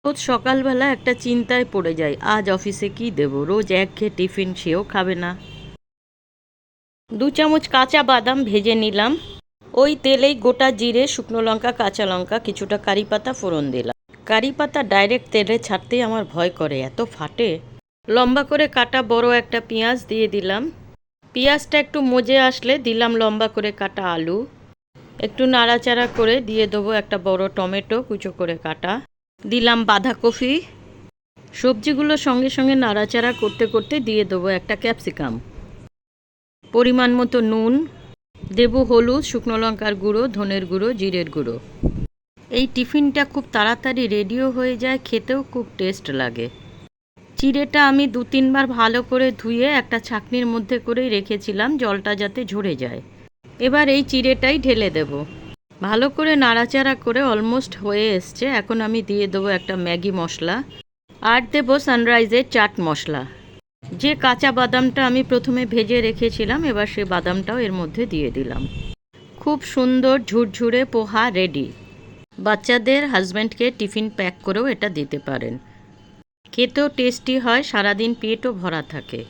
রোজ সকালবেলা একটা চিন্তায় পড়ে যাই, আজ অফিসে কি দেব। রোজ একঘেয়ে টিফিন, সেও খাবে না। 2 চামচ কাঁচা বাদাম ভেজে নিলাম। ওই তেলেই গোটা জিরে, শুকনো লঙ্কা, কাঁচা লঙ্কা, কিছুটা কারি পাতা ফোড়ন দিলাম। কারি পাতা ডাইরেক্ট তেলে ছাড়তেই আমার ভয় করে, এত ফাটে। লম্বা করে কাটা বড় একটা পেঁয়াজ দিয়ে দিলাম। পেঁয়াজটা একটু মজে আসলে দিলাম লম্বা করে কাটা আলু। একটু নাড়াচাড়া করে দিয়ে দেবো একটা বড় টমেটো কুচো করে কাটা। দিলাম বাঁধাকপি। সবজিগুলো সঙ্গে সঙ্গে নাড়াচাড়া করতে করতে দিয়ে দেবো একটা ক্যাপসিকাম। পরিমাণ মতো নুন দেব, হলুদ, শুকনো লঙ্কার গুঁড়ো, ধনের গুঁড়ো, জিরের গুঁড়ো। এই টিফিনটা খুব তাড়াতাড়ি রেডিও হয়ে যায়, খেতেও খুব টেস্ট লাগে। চিড়েটা আমি 2-3 বার ভালো করে ধুয়ে একটা ছাঁকনির মধ্যে করেই রেখেছিলাম, জলটা যাতে ঝরে যায়। এবার এই চিড়েটাই ঢেলে দেব। ভালো করে নাড়াচাড়া করে অলমোস্ট হয়ে এসছে। এখন আমি দিয়ে দেবো একটা ম্যাগি মশলা আর দেবো সানরাইজের চাট মশলা। যে কাঁচা বাদামটা আমি প্রথমে ভেজে রেখেছিলাম, এবার সেই বাদামটাও এর মধ্যে দিয়ে দিলাম। খুব সুন্দর ঝুরঝুরে পোহা রেডি। বাচ্চাদের, হাজব্যান্ডকে টিফিন প্যাক করেও এটা দিতে পারেন। খেতেও টেস্টি হয়, সারাদিন পেটও ভরা থাকে।